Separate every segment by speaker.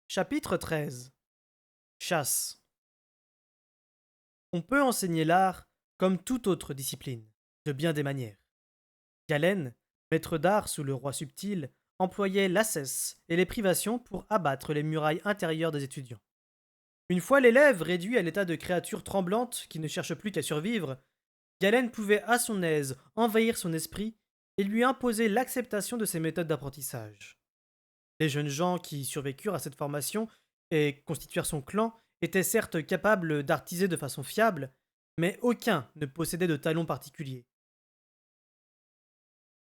Speaker 1: Chapitre 13. Chasse. On peut enseigner l'art comme toute autre discipline, de bien des manières. Galen, maître d'art sous le roi subtil, employait l'assesse et les privations pour abattre les murailles intérieures des étudiants. Une fois l'élève réduit à l'état de créature tremblante qui ne cherche plus qu'à survivre, Galen pouvait à son aise envahir son esprit et lui imposer l'acceptation de ses méthodes d'apprentissage. Les jeunes gens qui survécurent à cette formation et constituèrent son clan étaient certes capables d'artiser de façon fiable, mais aucun ne possédait de talent particulier.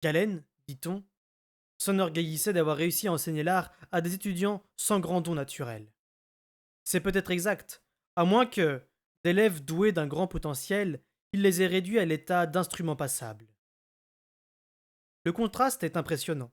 Speaker 1: Galen, dit-on, s'enorgueillissait d'avoir réussi à enseigner l'art à des étudiants sans grand don naturel. C'est peut-être exact, à moins que, d'élèves doués d'un grand potentiel, il les ait réduits à l'état d'instruments passables. Le contraste est impressionnant.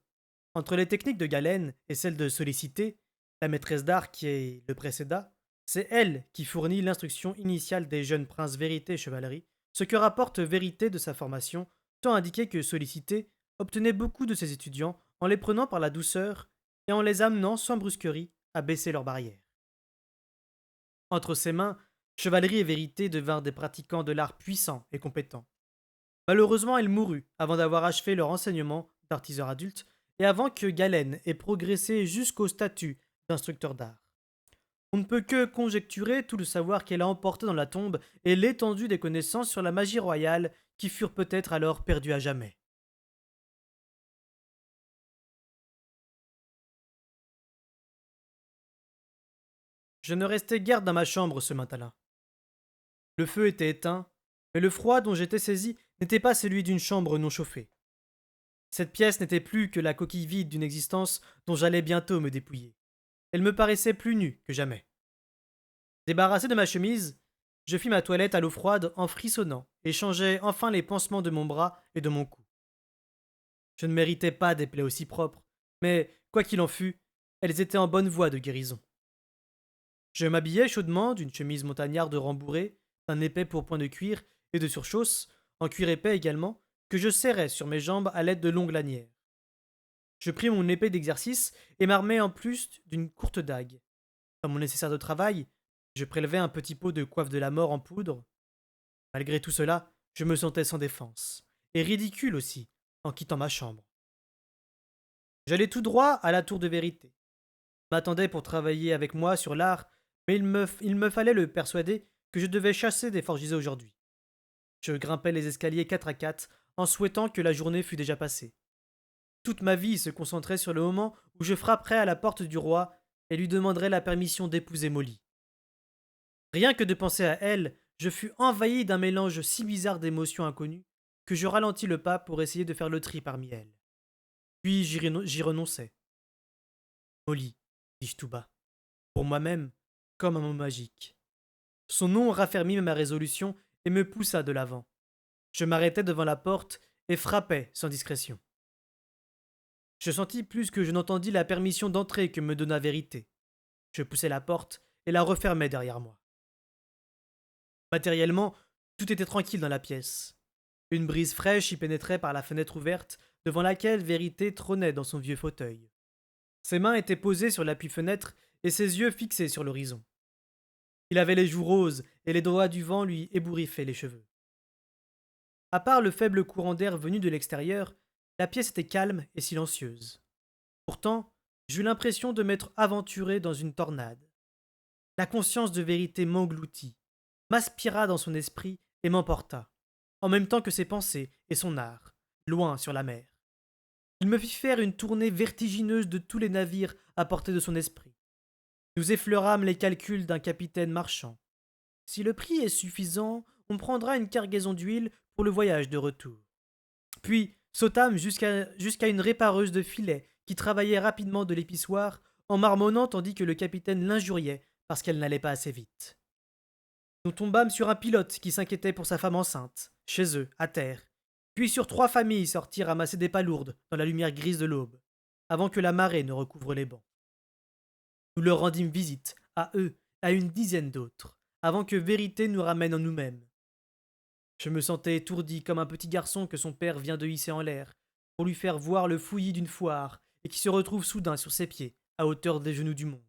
Speaker 1: Entre les techniques de Galen et celles de Sollicité, la maîtresse d'art qui le précéda, c'est elle qui fournit l'instruction initiale des jeunes princes Vérité et Chevalerie, ce que rapporte Vérité de sa formation, tant indiqué que Sollicité obtenait beaucoup de ses étudiants en les prenant par la douceur et en les amenant sans brusquerie à baisser leurs barrières. Entre ses mains, Chevalerie et Vérité devinrent des pratiquants de l'art puissants et compétents. Malheureusement, elle mourut avant d'avoir achevé leur enseignement d'artiseur adulte et avant que Galen ait progressé jusqu'au statut d'instructeur d'art. On ne peut que conjecturer tout le savoir qu'elle a emporté dans la tombe et l'étendue des connaissances sur la magie royale qui furent peut-être alors perdues à jamais. Je ne restai guère dans ma chambre ce matin-là. Le feu était éteint, mais le froid dont j'étais saisi n'était pas celui d'une chambre non chauffée. Cette pièce n'était plus que la coquille vide d'une existence dont j'allais bientôt me dépouiller. Elle me paraissait plus nue que jamais. Débarrassé de ma chemise, je fis ma toilette à l'eau froide en frissonnant et changeai enfin les pansements de mon bras et de mon cou. Je ne méritais pas des plaies aussi propres, mais, quoi qu'il en fût, elles étaient en bonne voie de guérison. Je m'habillai chaudement d'une chemise montagnarde rembourrée, d'un épais pourpoint de cuir et de surchausse, en cuir épais également, que je serrais sur mes jambes à l'aide de longues lanières. Je pris mon épée d'exercice et m'armai en plus d'une courte dague. Dans mon nécessaire de travail, je prélevai un petit pot de coiffe de la mort en poudre. Malgré tout cela, je me sentais sans défense, et ridicule aussi, en quittant ma chambre. J'allais tout droit à la tour de vérité. Il m'attendait pour travailler avec moi sur l'art, mais il me fallait le persuader que je devais chasser des forgisés aujourd'hui. Je grimpais les escaliers quatre à quatre, en souhaitant que la journée fût déjà passée. Toute ma vie se concentrait sur le moment où je frapperais à la porte du roi et lui demanderais la permission d'épouser Molly. Rien que de penser à elle, je fus envahi d'un mélange si bizarre d'émotions inconnues que je ralentis le pas pour essayer de faire le tri parmi elles. Puis j'y renonçai. Molly, dis-je tout bas, pour moi-même, comme un mot magique. Son nom raffermit ma résolution et me poussa de l'avant. Je m'arrêtai devant la porte et frappai sans discrétion. Je sentis plus que je n'entendis la permission d'entrer que me donna Vérité. Je poussai la porte et la refermai derrière moi. Matériellement, tout était tranquille dans la pièce. Une brise fraîche y pénétrait par la fenêtre ouverte, devant laquelle Vérité trônait dans son vieux fauteuil. Ses mains étaient posées sur l'appui-fenêtre et ses yeux fixés sur l'horizon. Il avait les joues roses et les doigts du vent lui ébouriffaient les cheveux. À part le faible courant d'air venu de l'extérieur, la pièce était calme et silencieuse. Pourtant, j'eus l'impression de m'être aventuré dans une tornade. La conscience de Vérité m'engloutit, m'aspira dans son esprit et m'emporta, en même temps que ses pensées et son art, loin sur la mer. Il me fit faire une tournée vertigineuse de tous les navires à portée de son esprit. Nous effleurâmes les calculs d'un capitaine marchand. Si le prix est suffisant, on prendra une cargaison d'huile pour le voyage de retour. Puis sautâmes jusqu'à une répareuse de filets qui travaillait rapidement de l'épissoir en marmonnant tandis que le capitaine l'injuriait parce qu'elle n'allait pas assez vite. Nous tombâmes sur un pilote qui s'inquiétait pour sa femme enceinte, chez eux, à terre, puis sur trois familles sorties ramasser des palourdes dans la lumière grise de l'aube, avant que la marée ne recouvre les bancs. Nous leur rendîmes visite, à eux, à une dizaine d'autres, avant que Vérité nous ramène en nous-mêmes. Je me sentais étourdi comme un petit garçon que son père vient de hisser en l'air, pour lui faire voir le fouillis d'une foire, et qui se retrouve soudain sur ses pieds, à hauteur des genoux du monde.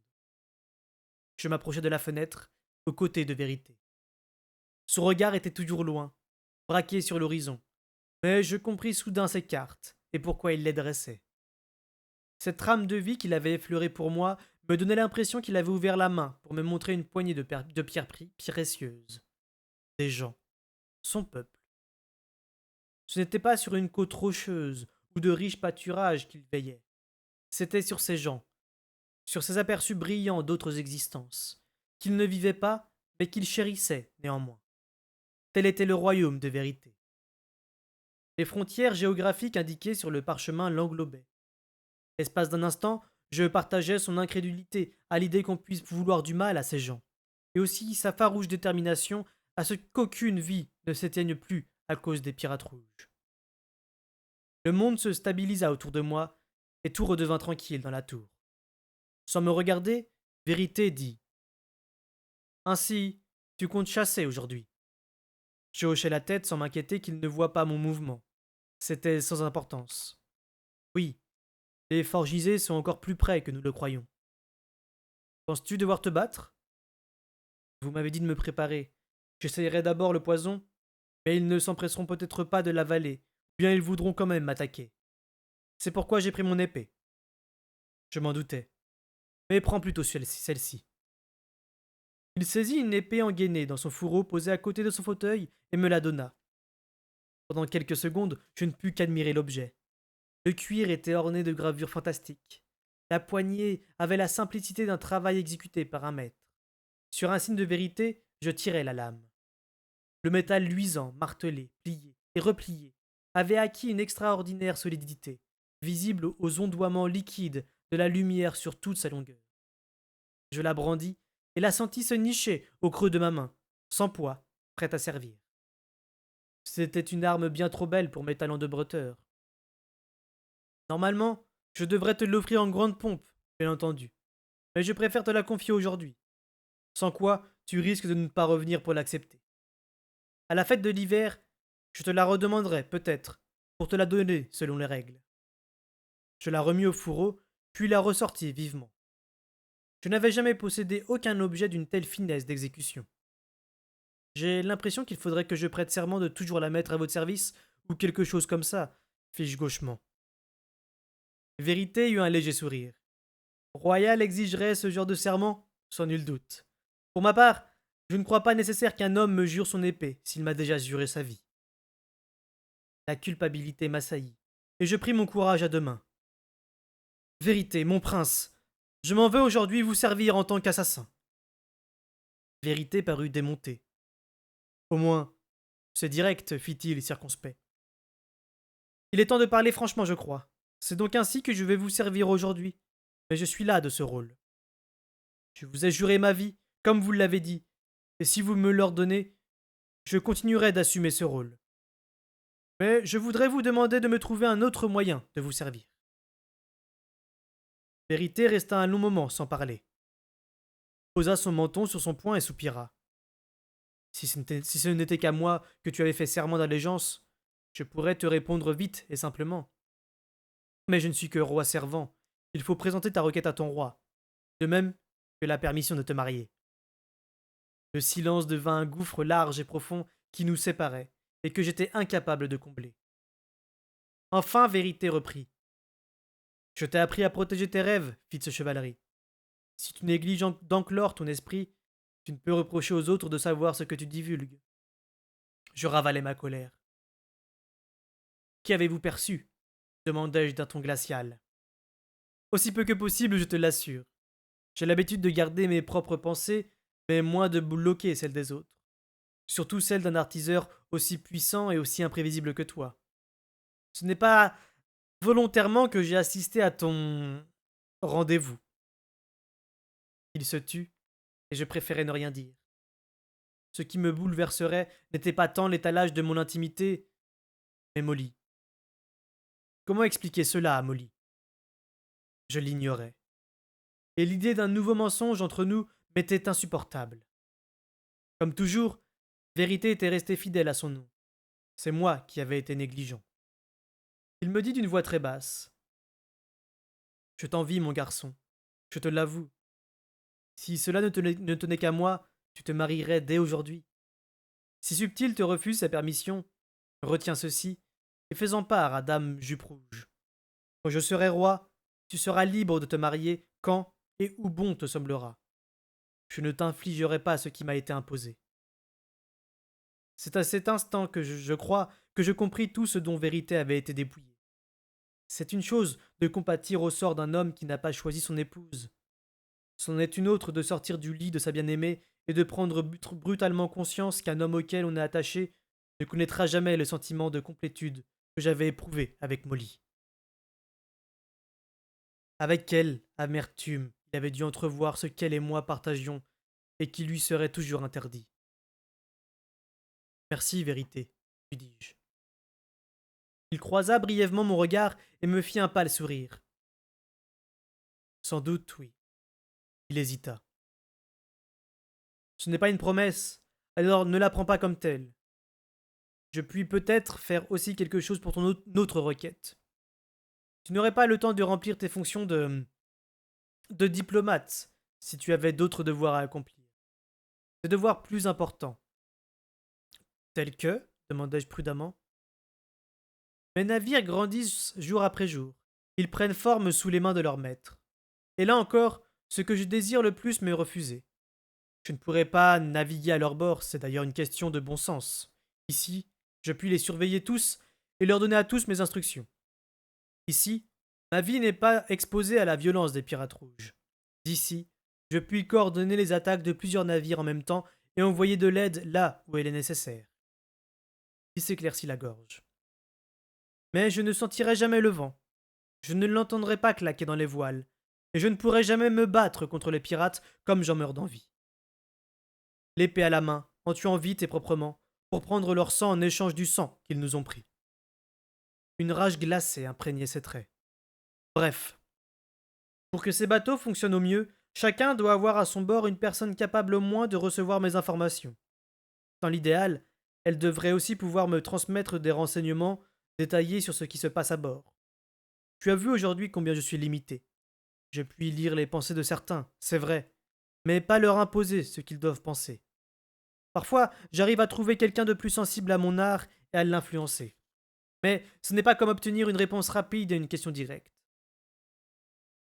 Speaker 1: je m'approchai de la fenêtre, aux côtés de Vérité. Son regard était toujours loin, braqué sur l'horizon, mais je compris soudain ses cartes et pourquoi il les dressait. Cette trame de vie qu'il avait effleurée pour moi me donnait l'impression qu'il avait ouvert la main pour me montrer une poignée de pierres précieuses. Des gens, son peuple. Ce n'était pas sur une côte rocheuse ou de riches pâturages qu'il veillait. C'était sur ces gens, sur ces aperçus brillants d'autres existences, qu'il ne vivait pas, mais qu'il chérissait néanmoins. Tel était le royaume de vérité. Les frontières géographiques indiquées sur le parchemin l'englobaient. L'espace d'un instant, je partageais son incrédulité à l'idée qu'on puisse vouloir du mal à ces gens, et aussi sa farouche détermination à ce qu'aucune vie ne s'éteigne plus à cause des pirates rouges. Le monde se stabilisa autour de moi, et tout redevint tranquille dans la tour. Sans me regarder, Vérité dit: Ainsi, tu comptes chasser aujourd'hui. Je hochai la tête sans m'inquiéter qu'il ne voie pas mon mouvement. C'était sans importance. Oui, les forgisés sont encore plus près que nous le croyons. Penses-tu devoir te battre? Vous m'avez dit de me préparer. J'essayerai d'abord le poison, mais ils ne s'empresseront peut-être pas de l'avaler, ou bien ils voudront quand même m'attaquer. C'est pourquoi j'ai pris mon épée. Je m'en doutais. Mais prends plutôt celle-ci. Il saisit une épée engainée dans son fourreau posé à côté de son fauteuil et me la donna. Pendant quelques secondes, je ne pus qu'admirer l'objet. Le cuir était orné de gravures fantastiques. La poignée avait la simplicité d'un travail exécuté par un maître. Sur un signe de vérité, je tirai la lame. Le métal luisant, martelé, plié et replié avait acquis une extraordinaire solidité, visible aux ondoiements liquides de la lumière sur toute sa longueur. Je la brandis et la sentis se nicher au creux de ma main, sans poids, prête à servir. C'était une arme bien trop belle pour mes talents de bretteur. Normalement, je devrais te l'offrir en grande pompe, bien entendu, mais je préfère te la confier aujourd'hui, sans quoi tu risques de ne pas revenir pour l'accepter. À la fête de l'hiver, je te la redemanderai, peut-être, pour te la donner selon les règles. Je la remis au fourreau, puis la ressortis vivement. Je n'avais jamais possédé aucun objet d'une telle finesse d'exécution. J'ai l'impression qu'il faudrait que je prête serment de toujours la mettre à votre service, ou quelque chose comme ça, fis-je gauchement. Vérité eut un léger sourire. Royal exigerait ce genre de serment, sans nul doute. Pour ma part, je ne crois pas nécessaire qu'un homme me jure son épée s'il m'a déjà juré sa vie. La culpabilité m'assaillit, et je pris mon courage à deux mains. Vérité, mon prince, je m'en veux aujourd'hui vous servir en tant qu'assassin. Vérité parut démontée. Au moins, c'est direct, fit-il circonspect. Il est temps de parler franchement, je crois. C'est donc ainsi que je vais vous servir aujourd'hui. Mais je suis là de ce rôle. Je vous ai juré ma vie, comme vous l'avez dit, et si vous me l'ordonnez, je continuerai d'assumer ce rôle. Mais je voudrais vous demander de me trouver un autre moyen de vous servir. Vérité resta un long moment sans parler. Posa son menton sur son poing et soupira. Si ce n'était qu'à moi que tu avais fait serment d'allégeance, je pourrais te répondre vite et simplement. Mais je ne suis que roi servant. Il faut présenter ta requête à ton roi, de même que la permission de te marier. Le silence devint un gouffre large et profond qui nous séparait, et que j'étais incapable de combler. Enfin, Vérité reprit. Je t'ai appris à protéger tes rêves, fils de chevalerie. Si tu négliges d'enclore ton esprit, tu ne peux reprocher aux autres de savoir ce que tu divulgues. Je ravalai ma colère. Qui avez-vous perçu? Demandai-je d'un ton glacial. Aussi peu que possible, je te l'assure. J'ai l'habitude de garder mes propres pensées, mais moins de bloquer celles des autres. Surtout celles d'un artiseur aussi puissant et aussi imprévisible que toi. Ce n'est pas volontairement que j'ai assisté à ton rendez-vous. Il se tut, et je préférais ne rien dire. Ce qui me bouleverserait n'était pas tant l'étalage de mon intimité, mais Molly. Comment expliquer cela à Molly? Je l'ignorais. Et l'idée d'un nouveau mensonge entre nous m'était insupportable. Comme toujours, Vérité était restée fidèle à son nom. C'est moi qui avais été négligent. Il me dit d'une voix très basse. Je t'envie, mon garçon. Je te l'avoue. Si cela ne tenait qu'à moi, tu te marierais dès aujourd'hui. Si Subtil te refuse sa permission, retiens ceci, et fais-en part à Dame Jupe Rouge. Quand je serai roi, tu seras libre de te marier quand et où bon te semblera. Je ne t'infligerai pas ce qui m'a été imposé. C'est à cet instant que je crois que je compris tout ce dont Vérité avait été dépouillée. C'est une chose de compatir au sort d'un homme qui n'a pas choisi son épouse. C'en est une autre de sortir du lit de sa bien-aimée et de prendre brutalement conscience qu'un homme auquel on est attaché ne connaîtra jamais le sentiment de complétude que j'avais éprouvé avec Molly. Avec quelle amertume il avait dû entrevoir ce qu'elle et moi partagions et qui lui serait toujours interdit. Merci, Vérité, lui dis-je. Il croisa brièvement mon regard et me fit un pâle sourire. Sans doute, oui. Il hésita. Ce n'est pas une promesse, alors ne la prends pas comme telle. Je puis peut-être faire aussi quelque chose pour ton autre requête. Tu n'aurais pas le temps de remplir tes fonctions de diplomate si tu avais d'autres devoirs à accomplir. Des devoirs plus importants. Tels que demandai-je prudemment. Mes navires grandissent jour après jour. Ils prennent forme sous les mains de leur maître. Et là encore, ce que je désire le plus m'est refusé. Je ne pourrais pas naviguer à leur bord, c'est d'ailleurs une question de bon sens. Ici, je puis les surveiller tous et leur donner à tous mes instructions. Ici, ma vie n'est pas exposée à la violence des pirates rouges. D'ici, je puis coordonner les attaques de plusieurs navires en même temps et envoyer de l'aide là où elle est nécessaire. Il s'éclaircit la gorge. Mais je ne sentirai jamais le vent. Je ne l'entendrai pas claquer dans les voiles, et je ne pourrai jamais me battre contre les pirates comme j'en meurs d'envie. L'épée à la main, en tuant vite et proprement, pour prendre leur sang en échange du sang qu'ils nous ont pris. Une rage glacée imprégnait ses traits. Bref, pour que ces bateaux fonctionnent au mieux, chacun doit avoir à son bord une personne capable au moins de recevoir mes informations. Dans l'idéal, elle devrait aussi pouvoir me transmettre des renseignements détaillés sur ce qui se passe à bord. Tu as vu aujourd'hui combien je suis limité. Je puis lire les pensées de certains, c'est vrai, mais pas leur imposer ce qu'ils doivent penser. Parfois, j'arrive à trouver quelqu'un de plus sensible à mon art et à l'influencer. Mais ce n'est pas comme obtenir une réponse rapide à une question directe.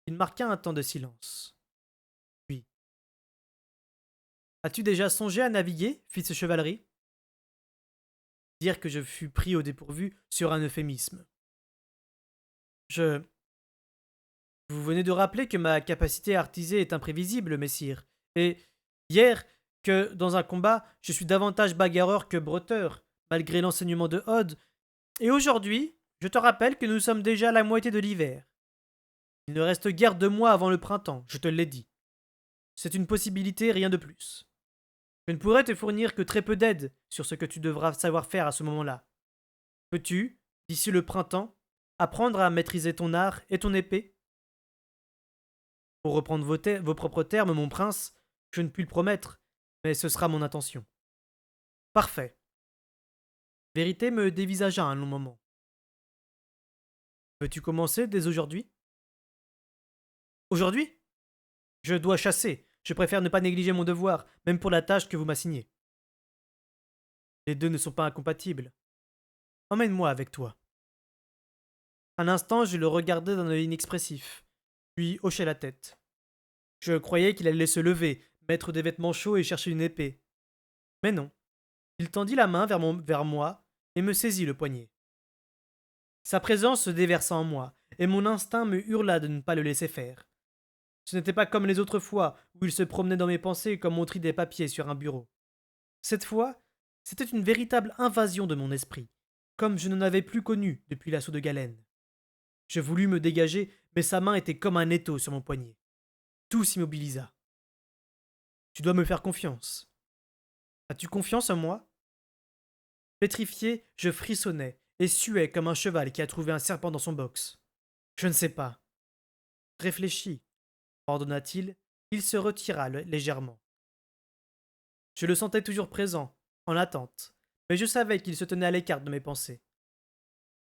Speaker 1: Il marqua un temps de silence. Puis, as-tu déjà songé à naviguer, fils de chevalerie? Dire que je fus pris au dépourvu sur un euphémisme. Je. Vous venez de rappeler que ma capacité à artiser est imprévisible, messire, et hier, que dans un combat, je suis davantage bagarreur que bretteur, malgré l'enseignement de Hod, et aujourd'hui, je te rappelle que nous sommes déjà à la moitié de l'hiver. Il ne reste guère 2 mois avant le printemps, je te l'ai dit. C'est une possibilité, rien de plus. Je ne pourrai te fournir que très peu d'aide sur ce que tu devras savoir faire à ce moment-là. Peux-tu, d'ici le printemps, apprendre à maîtriser ton art et ton épée? Pour reprendre vos propres termes, mon prince, je ne puis le promettre, mais ce sera mon intention. Parfait. Vérité me dévisagea un long moment. Veux-tu commencer dès aujourd'hui? Aujourd'hui? Je dois chasser. Je préfère ne pas négliger mon devoir, même pour la tâche que vous m'assignez. Les deux ne sont pas incompatibles. Emmène-moi avec toi. Un instant, je le regardai d'un œil inexpressif, puis hochai la tête. Je croyais qu'il allait se lever, mettre des vêtements chauds et chercher une épée. Mais non. Il tendit la main vers moi et me saisit le poignet. Sa présence se déversa en moi, et mon instinct me hurla de ne pas le laisser faire. Ce n'était pas comme les autres fois où il se promenait dans mes pensées comme on trie des papiers sur un bureau. Cette fois, c'était une véritable invasion de mon esprit, comme je n'en avais plus connu depuis l'assaut de Galène. Je voulus me dégager, mais sa main était comme un étau sur mon poignet. Tout s'immobilisa. Tu dois me faire confiance. As-tu confiance en moi? Pétrifié, je frissonnais et suais comme un cheval qui a trouvé un serpent dans son box. Je ne sais pas. Réfléchis, ordonna-t-il. Il se retira légèrement. Je le sentais toujours présent, en attente, mais je savais qu'il se tenait à l'écart de mes pensées.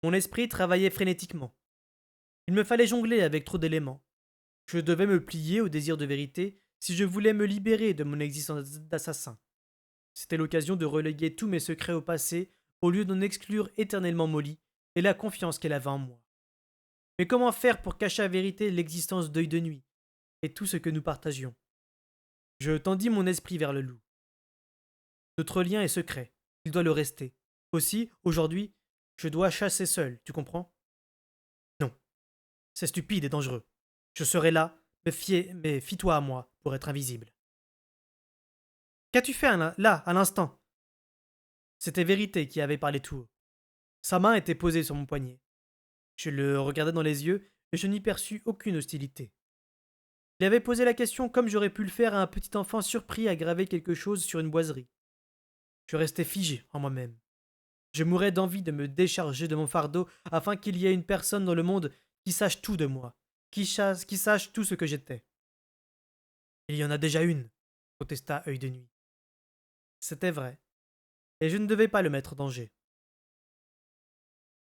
Speaker 1: Mon esprit travaillait frénétiquement. Il me fallait jongler avec trop d'éléments. Je devais me plier au désir de vérité si je voulais me libérer de mon existence d'assassin. C'était l'occasion de reléguer tous mes secrets au passé, au lieu d'en exclure éternellement Molly et la confiance qu'elle avait en moi. Mais comment faire pour cacher à vérité l'existence d'Œil de Nuit et tout ce que nous partagions? Je tendis mon esprit vers le loup. Notre lien est secret, il doit le rester. Aussi, aujourd'hui, je dois chasser seul, tu comprends? Non, c'est stupide et dangereux. Je serai là, mais fie-toi à moi pour être invisible. Qu'as-tu fait là, à l'instant? C'était Vérité qui avait parlé tout haut. Sa main était posée sur mon poignet. Je le regardai dans les yeux et je n'y perçus aucune hostilité. Il avait posé la question comme j'aurais pu le faire à un petit enfant surpris à graver quelque chose sur une boiserie. Je restais figé en moi-même. Je mourais d'envie de me décharger de mon fardeau afin qu'il y ait une personne dans le monde qui sache tout de moi, qui sache tout ce que j'étais. Il y en a déjà une, protesta Œil de Nuit. C'était vrai, et je ne devais pas le mettre en danger.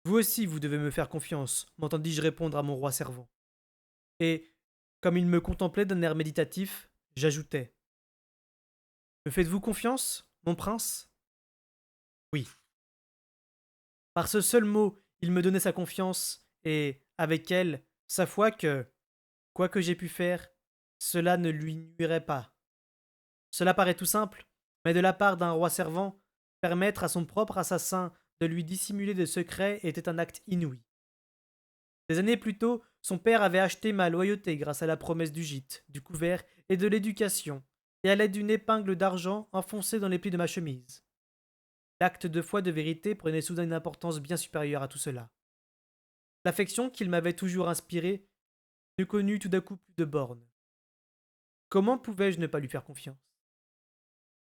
Speaker 1: Vous aussi, vous devez me faire confiance, m'entendis-je répondre à mon roi servant. Et, comme il me contemplait d'un air méditatif, j'ajoutai. Me faites-vous confiance, mon prince? Oui. Par ce seul mot, il me donnait sa confiance, et, avec elle, sa foi que, quoi que j'aie pu faire, cela ne lui nuirait pas. Cela paraît tout simple, mais de la part d'un roi servant, permettre à son propre assassin de lui dissimuler des secrets était un acte inouï. Des années plus tôt, son père avait acheté ma loyauté grâce à la promesse du gîte, du couvert et de l'éducation, et à l'aide d'une épingle d'argent enfoncée dans les plis de ma chemise. L'acte de foi de Vérité prenait soudain une importance bien supérieure à tout cela. L'affection qu'il m'avait toujours inspirée ne connut tout d'un coup plus de bornes. Comment pouvais-je ne pas lui faire confiance?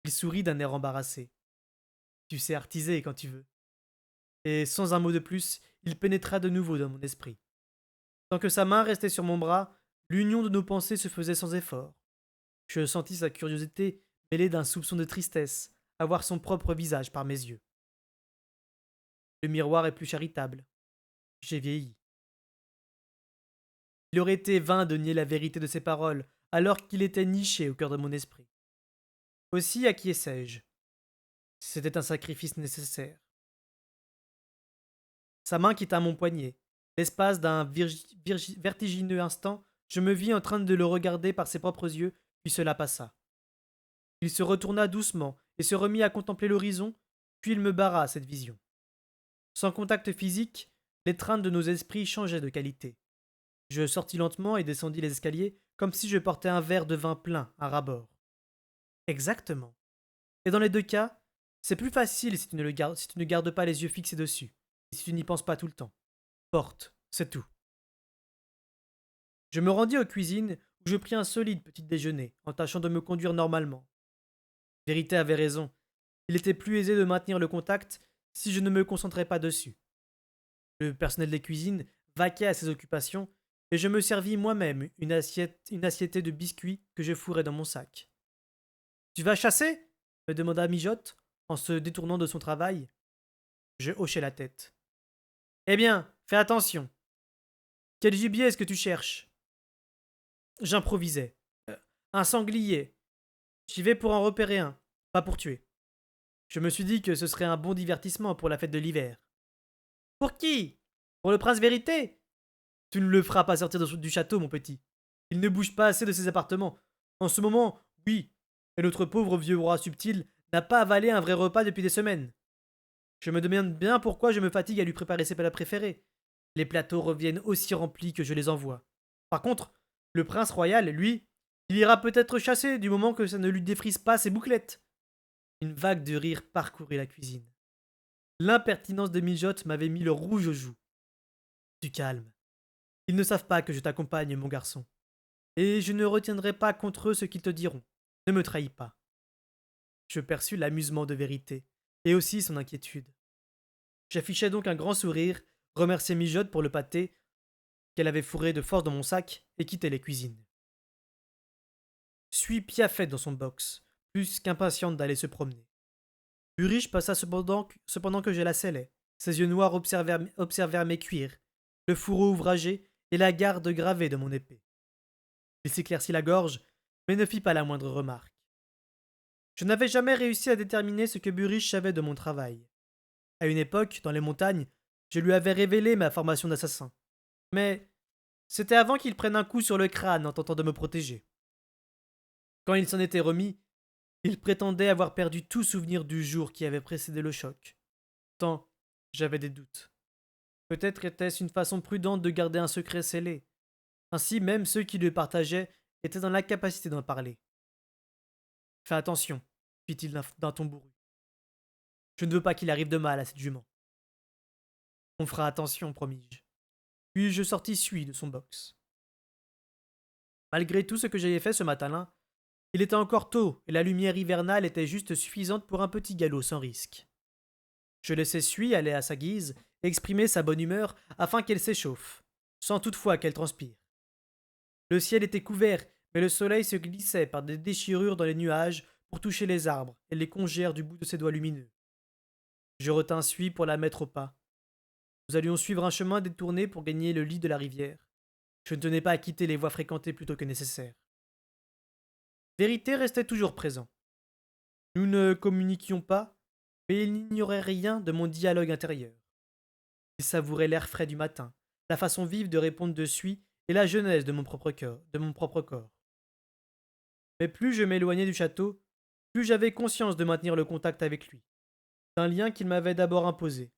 Speaker 1: Il sourit d'un air embarrassé. Tu sais artiser quand tu veux. Et sans un mot de plus, il pénétra de nouveau dans mon esprit. Tant que sa main restait sur mon bras, l'union de nos pensées se faisait sans effort. Je sentis sa curiosité mêlée d'un soupçon de tristesse, à voir son propre visage par mes yeux. Le miroir est plus charitable. J'ai vieilli. Il aurait été vain de nier la vérité de ses paroles, alors qu'il était niché au cœur de mon esprit. Aussi acquiesçai-je. C'était un sacrifice nécessaire. Sa main quitta mon poignet. L'espace d'un vertigineux instant, je me vis en train de le regarder par ses propres yeux, puis cela passa. Il se retourna doucement et se remit à contempler l'horizon, puis il me barra à cette vision. Sans contact physique, l'étreinte de nos esprits changeait de qualité. Je sortis lentement et descendis les escaliers comme si je portais un verre de vin plein à ras-bord. Exactement. Et dans les deux cas, c'est plus facile si tu ne gardes pas les yeux fixés dessus, et si tu n'y penses pas tout le temps. Porte, c'est tout. Je me rendis aux cuisines où je pris un solide petit déjeuner, en tâchant de me conduire normalement. Vérité avait raison. Il était plus aisé de maintenir le contact si je ne me concentrais pas dessus. Le personnel des cuisines vaquait à ses occupations et je me servis moi-même une assiette de biscuits que je fourrais dans mon sac. Tu vas chasser? Me demanda Mijotte en se détournant de son travail. Je hochai la tête. Eh bien, fais attention. Quel gibier est-ce que tu cherches? J'improvisais. Un sanglier. J'y vais pour en repérer un, pas pour tuer. Je me suis dit que ce serait un bon divertissement pour la fête de l'hiver. Pour qui? Pour le prince Vérité? Tu ne le feras pas sortir du château, mon petit. Il ne bouge pas assez de ses appartements. En ce moment, oui. Et notre pauvre vieux roi subtil n'a pas avalé un vrai repas depuis des semaines. Je me demande bien pourquoi je me fatigue à lui préparer ses plats préférés. Les plateaux reviennent aussi remplis que je les envoie. Par contre, le prince royal, lui, il ira peut-être chasser du moment que ça ne lui défrise pas ses bouclettes. Une vague de rire parcourait la cuisine. L'impertinence de Mijotte m'avait mis le rouge aux joues. Du calme. Ils ne savent pas que je t'accompagne, mon garçon. Et je ne retiendrai pas contre eux ce qu'ils te diront. Ne me trahis pas. Je perçus l'amusement de Vérité, et aussi son inquiétude. J'affichai donc un grand sourire, remerciai Mijotte pour le pâté qu'elle avait fourré de force dans mon sac, et quittai les cuisines. Suis piaffait dans son box, plus qu'impatiente d'aller se promener. Urich passa cependant que je la scellais. Ses yeux noirs observèrent mes cuirs, le fourreau ouvragé et la garde gravée de mon épée. Il s'éclaircit la gorge, mais ne fit pas la moindre remarque. Je n'avais jamais réussi à déterminer ce que Burrich savait de mon travail. À une époque, dans les montagnes, je lui avais révélé ma formation d'assassin. Mais c'était avant qu'il prenne un coup sur le crâne en tentant de me protéger. Quand il s'en était remis, il prétendait avoir perdu tout souvenir du jour qui avait précédé le choc. Tant j'avais des doutes. Peut-être était-ce une façon prudente de garder un secret scellé. Ainsi, même ceux qui le partageaient étaient dans l'incapacité d'en parler. Fais attention, fit-il d'un ton bourru. Je ne veux pas qu'il arrive de mal à cette jument. On fera attention, promis-je. Puis je sortis sui de son box. Malgré tout ce que j'avais fait ce matin-là, il était encore tôt et la lumière hivernale était juste suffisante pour un petit galop sans risque. Je laissai Sui aller à sa guise et exprimer sa bonne humeur afin qu'elle s'échauffe, sans toutefois qu'elle transpire. Le ciel était couvert, mais le soleil se glissait par des déchirures dans les nuages pour toucher les arbres et les congère du bout de ses doigts lumineux. Je retins Sui pour la mettre au pas. Nous allions suivre un chemin détourné pour gagner le lit de la rivière. Je ne tenais pas à quitter les voies fréquentées plutôt que nécessaire. Vérité restait toujours présent. Nous ne communiquions pas, mais il n'ignorait rien de mon dialogue intérieur. Il savourait l'air frais du matin, la façon vive de répondre de suie et la jeunesse de mon propre corps. Mais plus je m'éloignais du château, plus j'avais conscience de maintenir le contact avec lui, d'un lien qu'il m'avait d'abord imposé.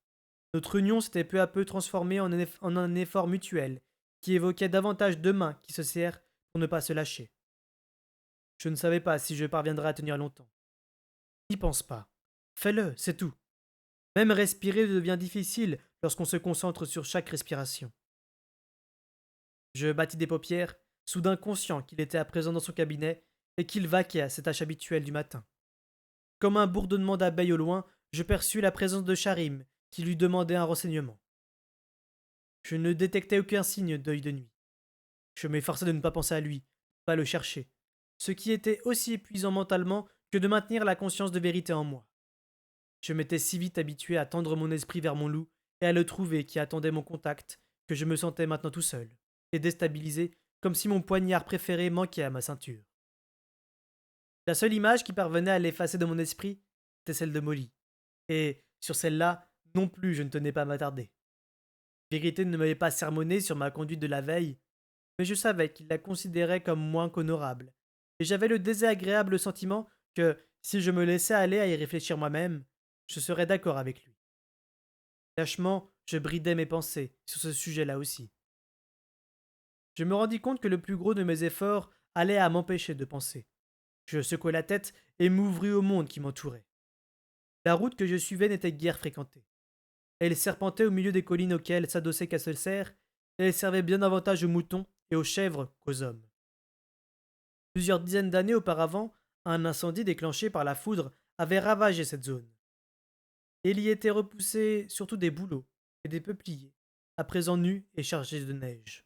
Speaker 1: Notre union s'était peu à peu transformée en un effort mutuel, qui évoquait davantage deux mains qui se serrent pour ne pas se lâcher. Je ne savais pas si je parviendrais à tenir longtemps. N'y pense pas. Fais-le, c'est tout. Même respirer devient difficile lorsqu'on se concentre sur chaque respiration. Je battis des paupières, soudain conscient qu'il était à présent dans son cabinet et qu'il vaquait à ses tâches habituelles du matin. Comme un bourdonnement d'abeilles au loin, je perçus la présence de Charim, qui lui demandait un renseignement. Je ne détectais aucun signe d'œil de nuit. Je m'efforçais de ne pas penser à lui, pas le chercher, ce qui était aussi épuisant mentalement que de maintenir la conscience de vérité en moi. Je m'étais si vite habitué à tendre mon esprit vers mon loup et à le trouver qui attendait mon contact, que je me sentais maintenant tout seul, et déstabilisé, comme si mon poignard préféré manquait à ma ceinture. La seule image qui parvenait à l'effacer de mon esprit était celle de Molly, et sur celle-là, non plus je ne tenais pas à m'attarder. Vérité ne m'avait pas sermonné sur ma conduite de la veille, mais je savais qu'il la considérait comme moins qu'honorable, et j'avais le désagréable sentiment que, si je me laissais aller à y réfléchir moi-même, je serais d'accord avec lui. Lâchement, je bridais mes pensées sur ce sujet-là aussi. Je me rendis compte que le plus gros de mes efforts allait à m'empêcher de penser. Je secouai la tête et m'ouvris au monde qui m'entourait. La route que je suivais n'était guère fréquentée. Elle serpentait au milieu des collines auxquelles s'adossait Castelcerre, et elle servait bien davantage aux moutons et aux chèvres qu'aux hommes. Plusieurs dizaines d'années auparavant, un incendie déclenché par la foudre avait ravagé cette zone. Et il y était repoussé surtout des bouleaux et des peupliers, à présent nus et chargés de neige.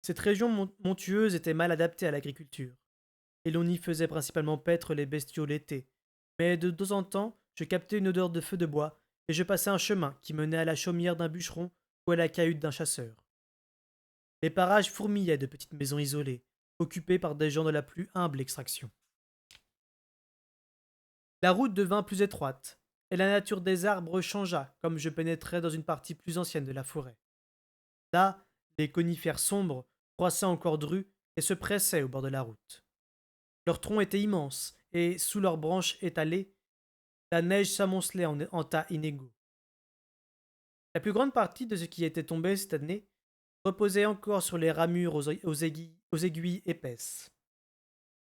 Speaker 1: Cette région montueuse était mal adaptée à l'agriculture, et l'on y faisait principalement paître les bestiaux l'été, mais de temps en temps je captais une odeur de feu de bois, et je passais un chemin qui menait à la chaumière d'un bûcheron ou à la cahute d'un chasseur. Les parages fourmillaient de petites maisons isolées, occupées par des gens de la plus humble extraction. La route devint plus étroite, et la nature des arbres changea comme je pénétrais dans une partie plus ancienne de la forêt. Là, les conifères sombres croissaient encore drus et se pressaient au bord de la route. Leurs troncs étaient immenses, et, sous leurs branches étalées, la neige s'amoncelait en tas inégaux. La plus grande partie de ce qui était tombé cette année reposait encore sur les ramures aux aiguilles épaisses.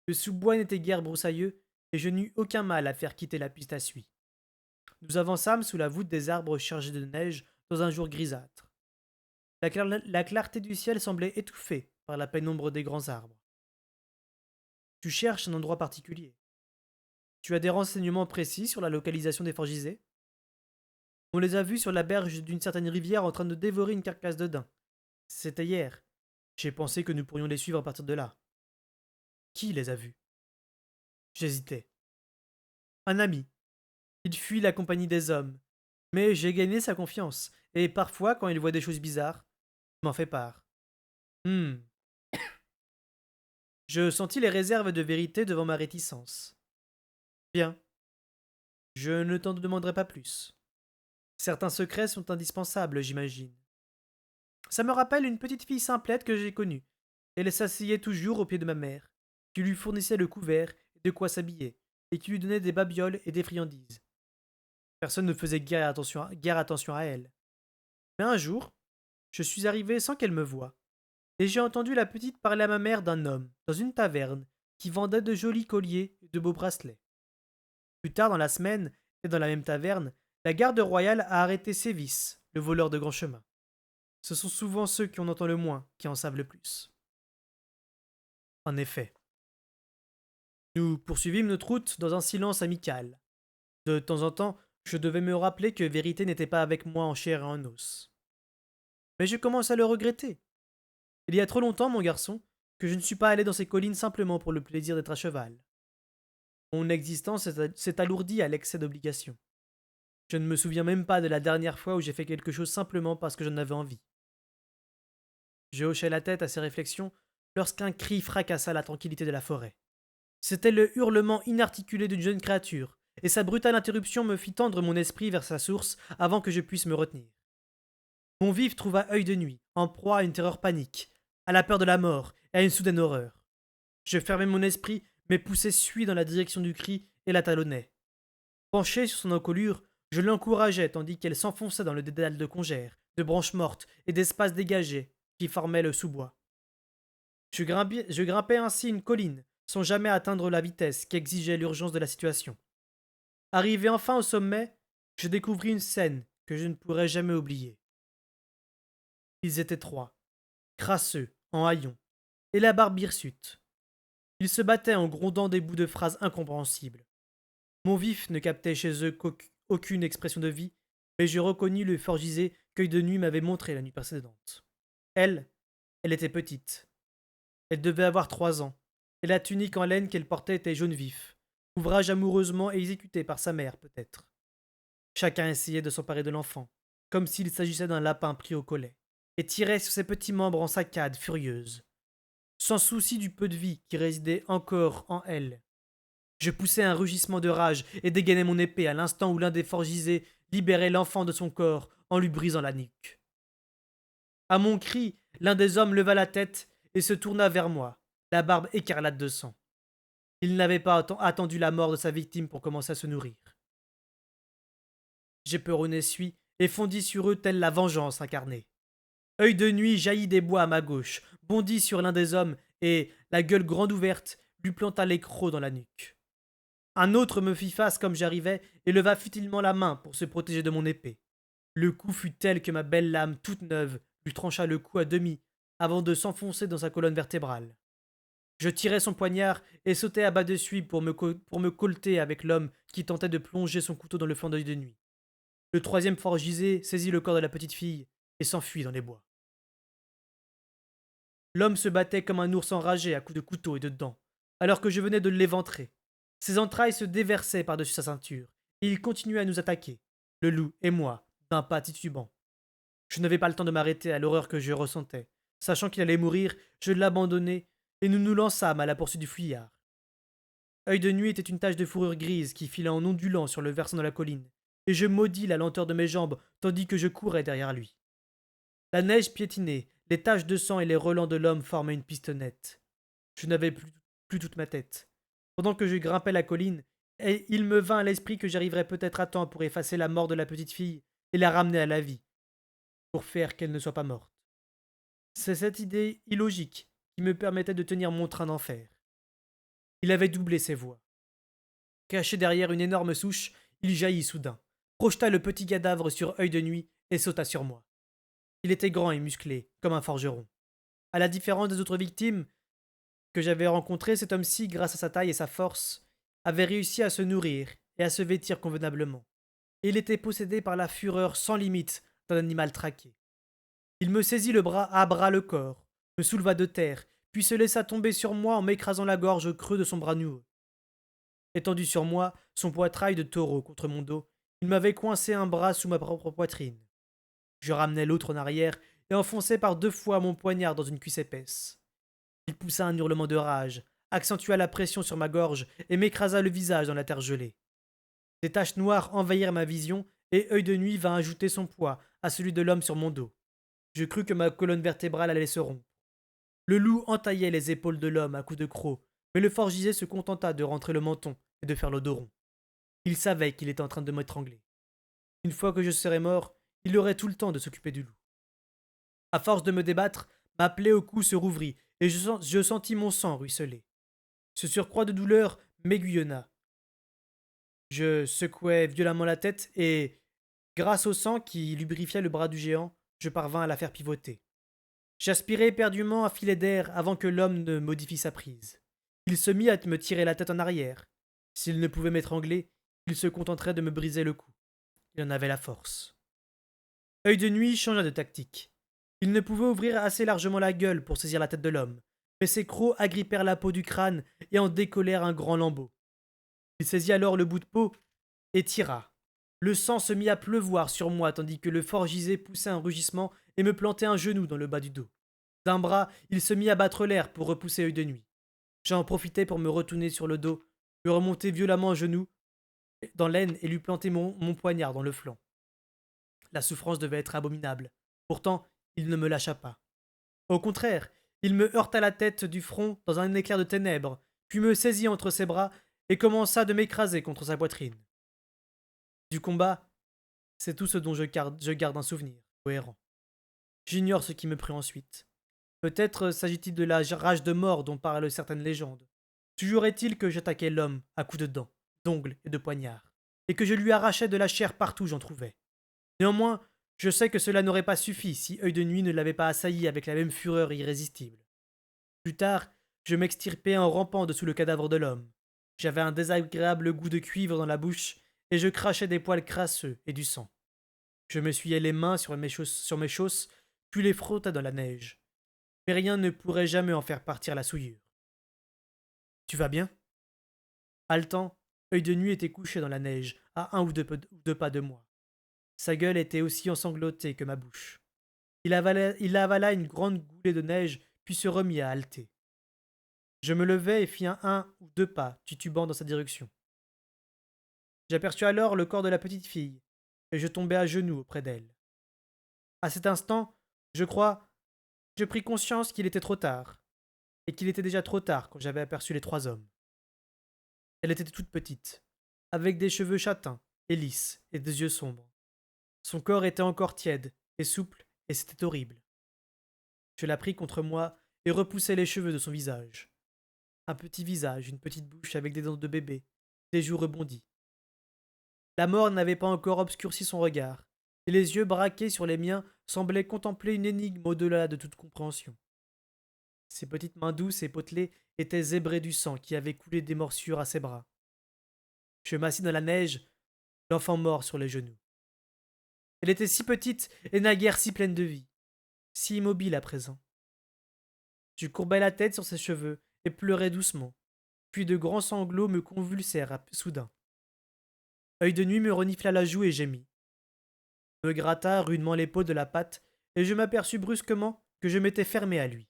Speaker 1: Le sous-bois n'était guère broussailleux, et je n'eus aucun mal à faire quitter la piste à suie. Nous avançâmes sous la voûte des arbres chargés de neige dans un jour grisâtre. La clarté du ciel semblait étouffée par la pénombre des grands arbres. Tu cherches un endroit particulier. Tu as des renseignements précis sur la localisation des forgisés? On les a vus sur la berge d'une certaine rivière en train de dévorer une carcasse de daim. C'était hier. J'ai pensé que nous pourrions les suivre à partir de là. Qui les a vus? J'hésitais. Un ami. Il fuit la compagnie des hommes. Mais j'ai gagné sa confiance, et parfois, quand il voit des choses bizarres, il m'en fait part. Hmm. Je sentis les réserves de vérité devant ma réticence. Bien, je ne t'en demanderai pas plus. Certains secrets sont indispensables, j'imagine. Ça me rappelle une petite fille simplette que j'ai connue. Elle s'asseyait toujours au pied de ma mère, qui lui fournissait le couvert et de quoi s'habiller, et qui lui donnait des babioles et des friandises. Personne ne faisait guère attention à elle. Mais un jour, je suis arrivé sans qu'elle me voie, et j'ai entendu la petite parler à ma mère d'un homme, dans une taverne, qui vendait de jolis colliers et de beaux bracelets. Plus tard dans la semaine, et dans la même taverne, la garde royale a arrêté Sévis, le voleur de grand chemin. Ce sont souvent ceux qui en entendent le moins qui en savent le plus. En effet, nous poursuivîmes notre route dans un silence amical. De temps en temps, je devais me rappeler que Vérité n'était pas avec moi en chair et en os. Mais je commence à le regretter. Il y a trop longtemps, mon garçon, que je ne suis pas allé dans ces collines simplement pour le plaisir d'être à cheval. Mon existence s'est alourdie à l'excès d'obligation. Je ne me souviens même pas de la dernière fois où j'ai fait quelque chose simplement parce que j'en avais envie. Je hochai la tête à ces réflexions lorsqu'un cri fracassa la tranquillité de la forêt. C'était le hurlement inarticulé d'une jeune créature, et sa brutale interruption me fit tendre mon esprit vers sa source avant que je puisse me retenir. Mon vif trouva œil de nuit, en proie à une terreur panique, à la peur de la mort et à une soudaine horreur. Je fermai mon esprit, mais poussai Sui dans la direction du cri et la talonnai. Penché sur son encolure, je l'encourageais tandis qu'elle s'enfonçait dans le dédale de congères, de branches mortes et d'espaces dégagés qui formaient le sous-bois. Je grimpais ainsi une colline, sans jamais atteindre la vitesse qu'exigeait l'urgence de la situation. Arrivé enfin au sommet, je découvris une scène que je ne pourrai jamais oublier. Ils étaient trois, crasseux, en haillons, et la barbe hirsute. Ils se battaient en grondant des bouts de phrases incompréhensibles. Mon vif ne captait chez eux aucune expression de vie, mais je reconnus le forgisé qu'œil de nuit m'avait montré la nuit précédente. Elle, elle était petite. Elle devait avoir 3 ans, et la tunique en laine qu'elle portait était jaune vif, ouvrage amoureusement exécuté par sa mère, peut-être. Chacun essayait de s'emparer de l'enfant, comme s'il s'agissait d'un lapin pris au collet, et tirait sur ses petits membres en saccades furieuses, sans souci du peu de vie qui résidait encore en elle. Je poussai un rugissement de rage et dégainai mon épée à l'instant où l'un des forgisés libérait l'enfant de son corps en lui brisant la nuque. À mon cri, l'un des hommes leva la tête et se tourna vers moi, la barbe écarlate de sang. Il n'avait pas attendu la mort de sa victime pour commencer à se nourrir. J'éperonai Sui et fondis sur eux telle la vengeance incarnée. Œil de nuit jaillit des bois à ma gauche, bondit sur l'un des hommes et, la gueule grande ouverte, lui planta l'écrou dans la nuque. Un autre me fit face comme j'arrivais et leva futilement la main pour se protéger de mon épée. Le coup fut tel que ma belle lame toute neuve lui trancha le cou à demi avant de s'enfoncer dans sa colonne vertébrale. Je tirai son poignard et sautai à bas dessus pour me colter avec l'homme qui tentait de plonger son couteau dans le flanc d'œil de nuit. Le troisième forgisé saisit le corps de la petite fille et s'enfuit dans les bois. L'homme se battait comme un ours enragé à coups de couteau et de dents, alors que je venais de l'éventrer. Ses entrailles se déversaient par-dessus sa ceinture, et il continuait à nous attaquer, le loup et moi, d'un pas titubant. Je n'avais pas le temps de m'arrêter à l'horreur que je ressentais. Sachant qu'il allait mourir, je l'abandonnai, et nous nous lançâmes à la poursuite du fuyard. Œil de nuit était une tache de fourrure grise qui filait en ondulant sur le versant de la colline, et je maudis la lenteur de mes jambes tandis que je courais derrière lui. La neige piétinait, les taches de sang et les relents de l'homme formaient une piste nette. Je n'avais plus toute ma tête. Pendant que je grimpais la colline, et il me vint à l'esprit que j'arriverais peut-être à temps pour effacer la mort de la petite fille et la ramener à la vie, pour faire qu'elle ne soit pas morte. C'est cette idée illogique qui me permettait de tenir mon train d'enfer. Il avait doublé ses voies. Caché derrière une énorme souche, il jaillit soudain, projeta le petit cadavre sur œil de nuit et sauta sur moi. Il était grand et musclé, comme un forgeron. À la différence des autres victimes que j'avais rencontrées, cet homme-ci, grâce à sa taille et sa force, avait réussi à se nourrir et à se vêtir convenablement. Et il était possédé par la fureur sans limite d'un animal traqué. Il me saisit le bras à bras le corps, me souleva de terre, puis se laissa tomber sur moi en m'écrasant la gorge au creux de son bras noueux. Étendu sur moi, son poitrail de taureau contre mon dos, il m'avait coincé un bras sous ma propre poitrine. Je ramenai l'autre en arrière et enfonçai par 2 fois mon poignard dans une cuisse épaisse. Il poussa un hurlement de rage, accentua la pression sur ma gorge et m'écrasa le visage dans la terre gelée. Des taches noires envahirent ma vision et Œil de Nuit vint ajouter son poids à celui de l'homme sur mon dos. Je crus que ma colonne vertébrale allait se rompre. Le loup entaillait les épaules de l'homme à coups de croc, mais le forgisé se contenta de rentrer le menton et de faire le dos rond. Il savait qu'il était en train de m'étrangler. Une fois que je serais mort, il aurait tout le temps de s'occuper du loup. À force de me débattre, ma plaie au cou se rouvrit et je sentis mon sang ruisseler. Ce surcroît de douleur m'aiguillonna. Je secouai violemment la tête et, grâce au sang qui lubrifiait le bras du géant, je parvins à la faire pivoter. J'aspirai éperdument un filet d'air avant que l'homme ne modifie sa prise. Il se mit à me tirer la tête en arrière. S'il ne pouvait m'étrangler, il se contenterait de me briser le cou. Il en avait la force. Œil de Nuit changea de tactique. Il ne pouvait ouvrir assez largement la gueule pour saisir la tête de l'homme, mais ses crocs agrippèrent la peau du crâne et en décollèrent un grand lambeau. Il saisit alors le bout de peau et tira. Le sang se mit à pleuvoir sur moi tandis que le forgisé poussait un rugissement et me plantait un genou dans le bas du dos. D'un bras, il se mit à battre l'air pour repousser Œil de Nuit. J'en profitai pour me retourner sur le dos, lui remonter violemment un genou dans l'aine et lui planter mon poignard dans le flanc. La souffrance devait être abominable. Pourtant, il ne me lâcha pas. Au contraire, il me heurta la tête du front dans un éclair de ténèbres, puis me saisit entre ses bras et commença de m'écraser contre sa poitrine. Du combat, c'est tout ce dont je garde un souvenir cohérent. J'ignore ce qui me prit ensuite. Peut-être s'agit-il de la rage de mort dont parlent certaines légendes. Toujours est-il que j'attaquai l'homme à coups de dents, d'ongles et de poignards, et que je lui arrachais de la chair partout où j'en trouvais. Néanmoins, je sais que cela n'aurait pas suffi si Œil de Nuit ne l'avait pas assailli avec la même fureur irrésistible. Plus tard, je m'extirpai en rampant dessous le cadavre de l'homme. J'avais un désagréable goût de cuivre dans la bouche, et je crachais des poils crasseux et du sang. Je m'essuyai les mains sur mes chausses, puis les frottais dans la neige. Mais rien ne pourrait jamais en faire partir la souillure. Tu vas bien? Haletant, Œil de Nuit était couché dans la neige, à un ou deux pas de moi. Sa gueule était aussi ensanglantée que ma bouche. Il avala une grande goulée de neige, puis se remit à halter. Je me levai et fis un ou deux pas, titubant dans sa direction. J'aperçus alors le corps de la petite fille, et je tombai à genoux auprès d'elle. À cet instant, je crois, je pris conscience qu'il était trop tard, et qu'il était déjà trop tard quand j'avais aperçu les trois hommes. Elle était toute petite, avec des cheveux châtains et lisses et des yeux sombres. Son corps était encore tiède et souple, et c'était horrible. Je la pris contre moi et repoussai les cheveux de son visage. Un petit visage, une petite bouche avec des dents de bébé, des joues rebondies. La mort n'avait pas encore obscurci son regard, et les yeux braqués sur les miens semblaient contempler une énigme au-delà de toute compréhension. Ses petites mains douces et potelées étaient zébrées du sang qui avait coulé des morsures à ses bras. Je m'assis dans la neige, l'enfant mort sur les genoux. Elle était si petite et naguère si pleine de vie, si immobile à présent. Je courbai la tête sur ses cheveux et pleurai doucement, puis de grands sanglots me convulsèrent soudain. Œil de Nuit me renifla la joue et gémit, me gratta rudement l'épaule de la patte, et je m'aperçus brusquement que je m'étais fermé à lui.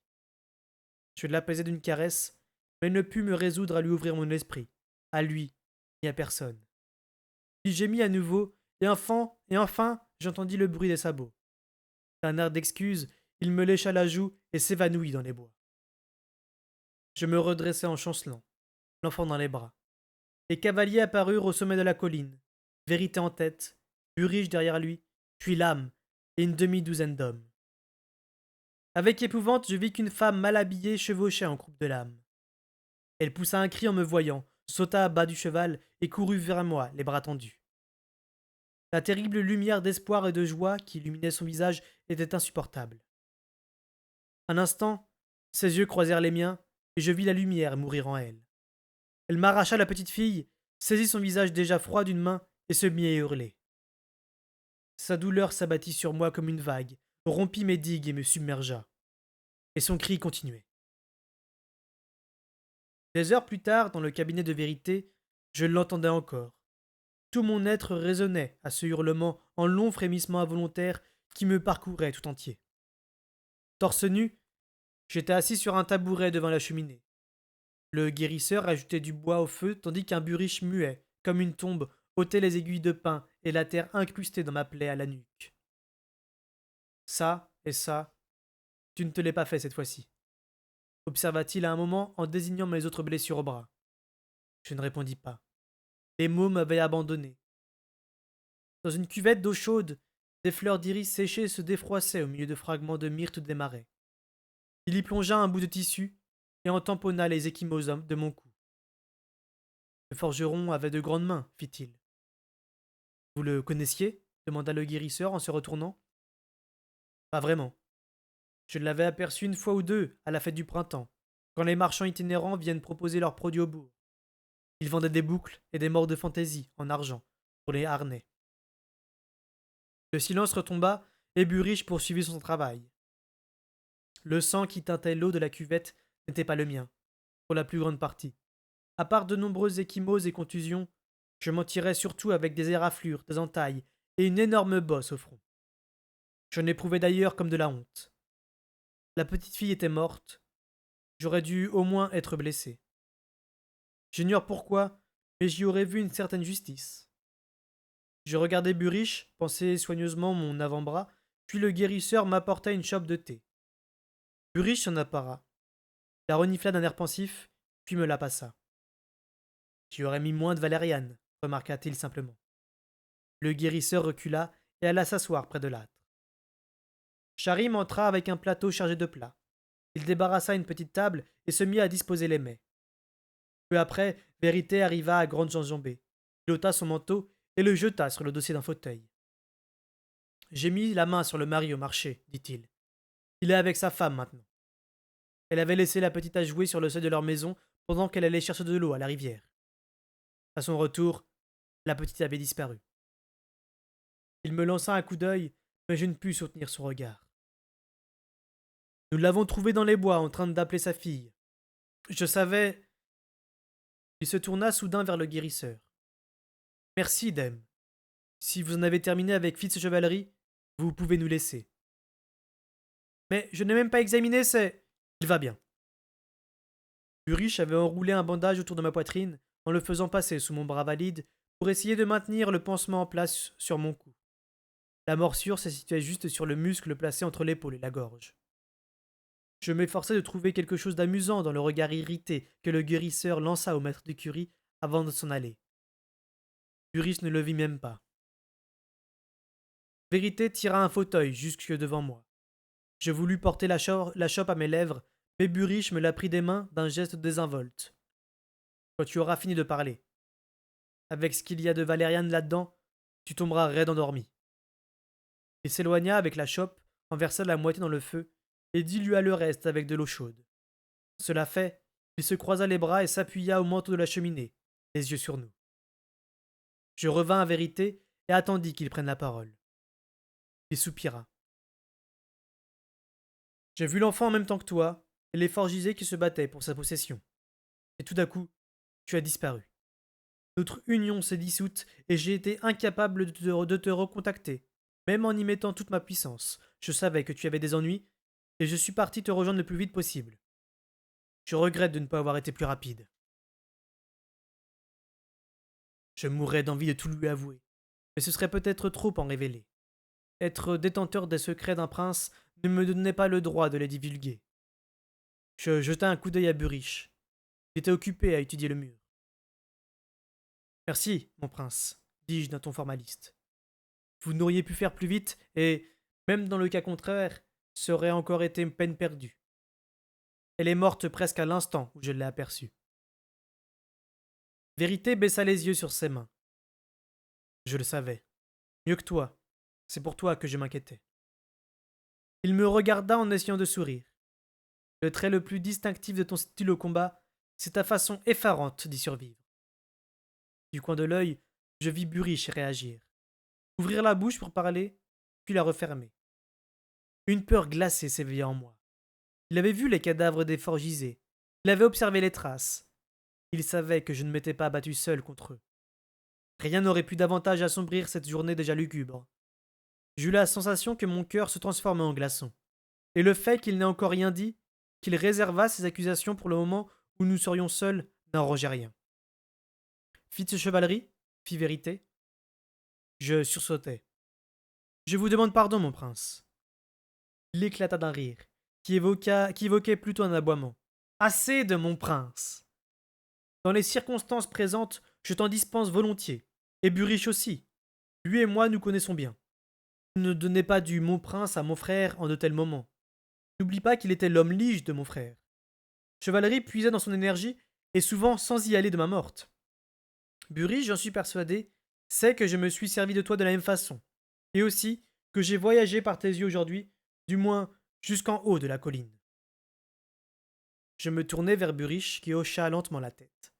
Speaker 1: Je l'apaisai d'une caresse, mais ne pus me résoudre à lui ouvrir mon esprit, à lui, ni à personne. Il gémit à nouveau, et enfin j'entendis le bruit des sabots. D'un air d'excuse, il me lécha la joue et s'évanouit dans les bois. Je me redressai en chancelant, l'enfant dans les bras. Les cavaliers apparurent au sommet de la colline, Vérité en tête, Burige derrière lui, puis Lame et une demi-douzaine d'hommes. Avec épouvante, je vis qu'une femme mal habillée chevauchait en croupe de Lame. Elle poussa un cri en me voyant, sauta à bas du cheval et courut vers moi, les bras tendus. La terrible lumière d'espoir et de joie qui illuminait son visage était insupportable. Un instant, ses yeux croisèrent les miens, et je vis la lumière mourir en elle. Elle m'arracha la petite fille, saisit son visage déjà froid d'une main, et se mit à hurler. Sa douleur s'abattit sur moi comme une vague, rompit mes digues et me submergea. Et son cri continuait. Des heures plus tard, dans le cabinet de Vérité, je l'entendais encore. Tout mon être résonnait à ce hurlement en longs frémissements involontaires qui me parcouraient tout entier. Torse nu, J'étais assis sur un tabouret devant la cheminée. Le guérisseur ajoutait du bois au feu tandis qu'un buriche muet, comme une tombe, ôtait les aiguilles de pin et la terre incrustée dans ma plaie à la nuque. Ça et ça, tu ne te l'es pas fait cette fois-ci, observa-t-il à un moment en désignant mes autres blessures au bras. Je ne répondis pas. Les mots m'avaient abandonné. Dans une cuvette d'eau chaude, des fleurs d'iris séchées se défroissaient au milieu de fragments de myrte des marais. Il y plongea un bout de tissu et en tamponna les ecchymoses de mon cou. Le forgeron avait de grandes mains, fit-il. Vous le connaissiez demanda le guérisseur en se retournant. Pas vraiment. Je l'avais aperçu une fois ou deux à la fête du printemps, quand les marchands itinérants viennent proposer leurs produits au bourg. Ils vendaient des boucles et des morts de fantaisie en argent pour les harnais. Le silence retomba et Buriche poursuivit son travail. Le sang qui teintait l'eau de la cuvette n'était pas le mien, pour la plus grande partie. À part de nombreuses ecchymoses et contusions, je m'en tirais surtout avec des éraflures, des entailles et une énorme bosse au front. J'en éprouvais d'ailleurs comme de la honte. La petite fille était morte. J'aurais dû au moins être blessé. J'ignore pourquoi, mais j'y aurais vu une certaine justice. Je regardai Buriche, pensai soigneusement mon avant-bras, puis le guérisseur m'apporta une chope de thé. Buriche s'en appara, la renifla d'un air pensif, puis me la passa. J'y aurais mis moins de valériane, remarqua-t-il simplement. Le guérisseur recula et alla s'asseoir près de l'âtre. Charim entra avec un plateau chargé de plats. Il débarrassa une petite table et se mit à disposer les mets. Peu après, Vérité arriva à grandes enjambées. Il ôta son manteau et le jeta sur le dossier d'un fauteuil. J'ai mis la main sur le mari au marché, dit-il. Il est avec sa femme maintenant. Elle avait laissé la petite à jouer sur le seuil de leur maison pendant qu'elle allait chercher de l'eau à la rivière. À son retour, la petite avait disparu. Il me lança un coup d'œil, mais je ne pus soutenir son regard. Nous l'avons trouvée dans les bois en train d'appeler sa fille. Je savais. Il se tourna soudain vers le guérisseur. Merci, Dame. Si vous en avez terminé avec Fitzchevalerie, vous pouvez nous laisser. Mais je n'ai même pas examiné, c'est. Il va bien. Buriche avait enroulé un bandage autour de ma poitrine en le faisant passer sous mon bras valide pour essayer de maintenir le pansement en place sur mon cou. La morsure se situait juste sur le muscle placé entre l'épaule et la gorge. Je m'efforçais de trouver quelque chose d'amusant dans le regard irrité que le guérisseur lança au maître d'écurie avant de s'en aller. Buriche ne le vit même pas. Vérité tira un fauteuil jusque devant moi. Je voulus porter la chope à mes lèvres, mais Buriche me la prit des mains d'un geste désinvolte. Quand tu auras fini de parler. Avec ce qu'il y a de valériane là-dedans, tu tomberas raide endormi. Il s'éloigna avec la chope, en versa la moitié dans le feu, et dilua le reste avec de l'eau chaude. Cela fait, il se croisa les bras et s'appuya au manteau de la cheminée, les yeux sur nous. Je revins à Vérité et attendis qu'il prenne la parole. Il soupira. J'ai vu l'enfant en même temps que toi, et les forgisés qui se battaient pour sa possession. Et tout d'un coup, tu as disparu. Notre union s'est dissoute et j'ai été incapable de te recontacter, même en y mettant toute ma puissance. Je savais que tu avais des ennuis, et je suis parti te rejoindre le plus vite possible. Je regrette de ne pas avoir été plus rapide. Je mourrais d'envie de tout lui avouer, mais ce serait peut-être trop en révéler. Être détenteur des secrets d'un prince ne me donnait pas le droit de les divulguer. Je jetai un coup d'œil à Buriche. Il était occupé à étudier le mur. Merci, mon prince, dis-je d'un ton formaliste. Vous n'auriez pu faire plus vite, et, même dans le cas contraire, ça aurait encore été une peine perdue. Elle est morte presque à l'instant où je l'ai aperçue. Vérité baissa les yeux sur ses mains. Je le savais. Mieux que toi. C'est pour toi que je m'inquiétais. Il me regarda en essayant de sourire. Le trait le plus distinctif de ton style au combat, c'est ta façon effarante d'y survivre. Du coin de l'œil, je vis Buriche réagir. Ouvrir la bouche pour parler, puis la refermer. Une peur glacée s'éveilla en moi. Il avait vu les cadavres des forgisés. Il avait observé les traces. Il savait que je ne m'étais pas battu seul contre eux. Rien n'aurait pu davantage assombrir cette journée déjà lugubre. J'eus la sensation que mon cœur se transformait en glaçon. Et le fait qu'il n'ait encore rien dit qu'il réserva ses accusations pour le moment où nous serions seuls, n'arrangeait rien. Fit-ce chevalerie? Fit Vérité. Je sursautai. Je vous demande pardon, mon prince. Il éclata d'un rire, qui évoquait plutôt un aboiement. Assez de mon prince. Dans les circonstances présentes, je t'en dispense volontiers. Et Buriche aussi. Lui et moi nous connaissons bien. Ne donnez pas du mon prince à mon frère en de tels moments. N'oublie pas qu'il était l'homme lige de mon frère. Chevalerie puisait dans son énergie, et souvent sans y aller de main morte. Buriche, j'en suis persuadé, sait que je me suis servi de toi de la même façon, et aussi que j'ai voyagé par tes yeux aujourd'hui, du moins jusqu'en haut de la colline. Je me tournai vers Buriche qui hocha lentement la tête.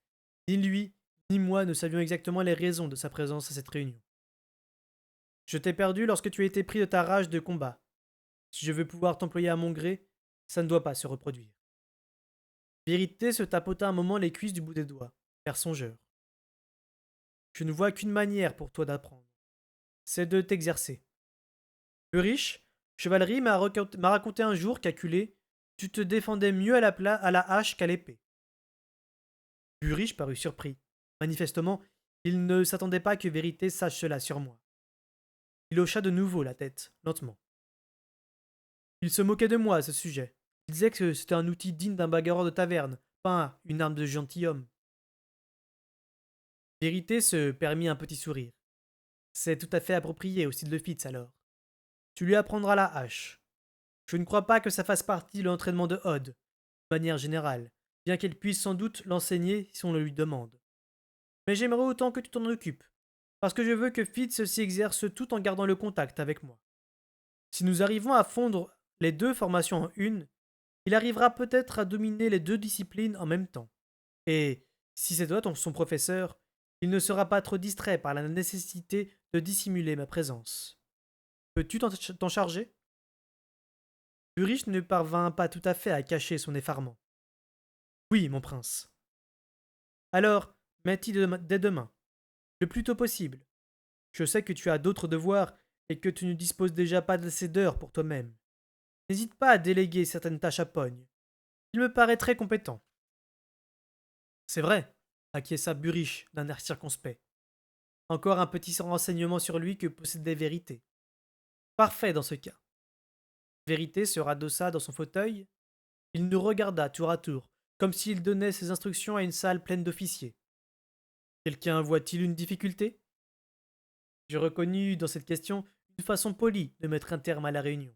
Speaker 1: Ni lui, ni moi ne savions exactement les raisons de sa présence à cette réunion. Je t'ai perdu lorsque tu as été pris de ta rage de combat. Si je veux pouvoir t'employer à mon gré, ça ne doit pas se reproduire. Vérité se tapota un moment les cuisses du bout des doigts, car songeur. Je ne vois qu'une manière pour toi d'apprendre. C'est de t'exercer. Buriche, Chevalerie m'a raconté un jour qu'acculé, tu te défendais mieux à la hache qu'à l'épée. Buriche parut surpris. Manifestement, il ne s'attendait pas que Vérité sache cela sur moi. Il hocha de nouveau la tête, lentement. Il se moquait de moi à ce sujet. Il disait que c'était un outil digne d'un bagarreur de taverne, pas une arme de gentilhomme. Vérité se permit un petit sourire. C'est tout à fait approprié au style de Fitz alors. Tu lui apprendras la hache. Je ne crois pas que ça fasse partie de l'entraînement de Odd, de manière générale, bien qu'elle puisse sans doute l'enseigner si on le lui demande. Mais j'aimerais autant que tu t'en occupes, parce que je veux que Fitz s'y exerce tout en gardant le contact avec moi. Si nous arrivons à fondre les deux formations en une, il arrivera peut-être à dominer les deux disciplines en même temps. Et, si c'est toi son professeur, il ne sera pas trop distrait par la nécessité de dissimuler ma présence. Peux-tu t'en charger? Ulrich ne parvint pas tout à fait à cacher son effarement. Oui, mon prince. Alors, mets-y dès demain, le plus tôt possible. Je sais que tu as d'autres devoirs et que tu ne disposes déjà pas d'assez d'heures pour toi-même. N'hésite pas à déléguer certaines tâches à Pogne. Il me paraît très compétent. C'est vrai, acquiesça Buriche d'un air circonspect. Encore un petit renseignement sur lui que possédait Vérité. Parfait dans ce cas. Vérité se radossa dans son fauteuil. Il nous regarda tour à tour, comme s'il donnait ses instructions à une salle pleine d'officiers. Quelqu'un voit-il une difficulté? Je reconnus dans cette question une façon polie de mettre un terme à la réunion.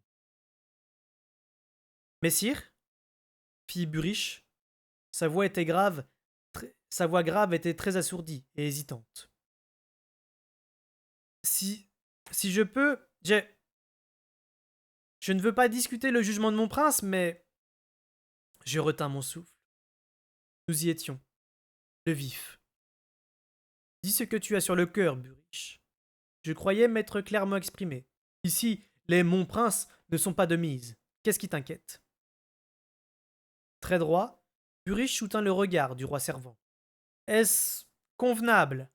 Speaker 1: Messire, fit Buriche. Sa voix était grave, sa voix grave était très assourdie et hésitante. Si je peux, je ne veux pas discuter le jugement de mon prince, mais je retins mon souffle. Nous y étions, le vif. Dis ce que tu as sur le cœur, Buriche. Je croyais m'être clairement exprimé. Ici, les mon prince ne sont pas de mise. Qu'est-ce qui t'inquiète? Très droit, Buriche soutint le regard du roi servant. Est-ce convenable?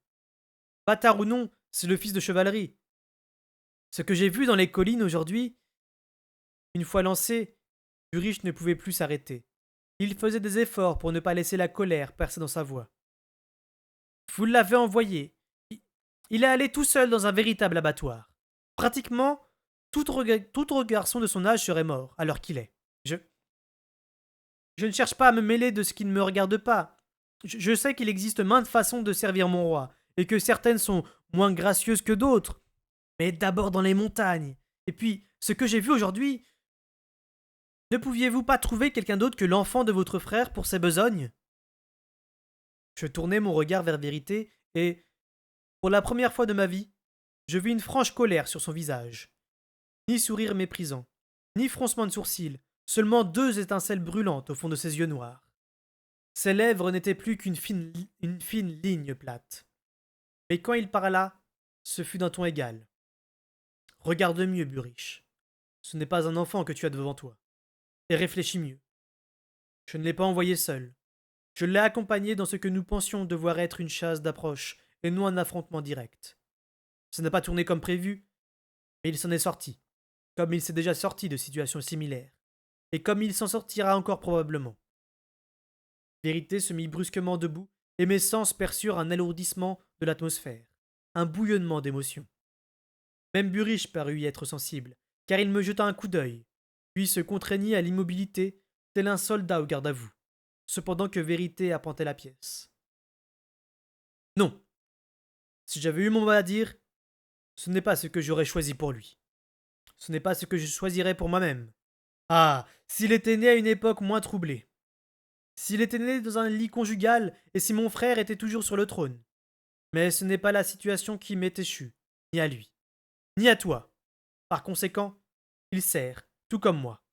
Speaker 1: Bâtard ou non, c'est le fils de chevalerie. Ce que j'ai vu dans les collines aujourd'hui, une fois lancé, Buriche ne pouvait plus s'arrêter. Il faisait des efforts pour ne pas laisser la colère percer dans sa voix. Vous l'avez envoyé. Il est allé tout seul dans un véritable abattoir. Pratiquement, tout garçon de son âge serait mort, à l'heure qu'il est. Je ne cherche pas à me mêler de ce qui ne me regarde pas. Je sais qu'il existe maintes façons de servir mon roi, et que certaines sont moins gracieuses que d'autres. Mais d'abord dans les montagnes. Et puis, ce que j'ai vu aujourd'hui... Ne pouviez-vous pas trouver quelqu'un d'autre que l'enfant de votre frère pour ces besognes? Je tournai mon regard vers Vérité, et, pour la première fois de ma vie, je vis une franche colère sur son visage. Ni sourire méprisant, ni froncement de sourcils, seulement deux étincelles brûlantes au fond de ses yeux noirs. Ses lèvres n'étaient plus une fine ligne plate. Mais quand il parla, ce fut d'un ton égal. Regarde mieux, Buriche. Ce n'est pas un enfant que tu as devant toi. Et réfléchis mieux. Je ne l'ai pas envoyé seul. Je l'ai accompagné dans ce que nous pensions devoir être une chasse d'approche, et non un affrontement direct. Ça n'a pas tourné comme prévu, mais il s'en est sorti, comme il s'est déjà sorti de situations similaires. et comme il s'en sortira encore probablement. Vérité se mit brusquement debout, et mes sens perçurent un alourdissement de l'atmosphère, un bouillonnement d'émotions. Même Buriche parut y être sensible, car il me jeta un coup d'œil, puis se contraignit à l'immobilité, tel un soldat au garde à vous, cependant que Vérité arpentait la pièce. Non. Si j'avais eu mon mot à dire, ce n'est pas ce que j'aurais choisi pour lui. Ce n'est pas ce que je choisirais pour moi-même. Ah, s'il était né à une époque moins troublée. S'il était né dans un lit conjugal et si mon frère était toujours sur le trône. Mais ce n'est pas la situation qui m'est échue, ni à lui, ni à toi. Par conséquent, il sert, tout comme moi.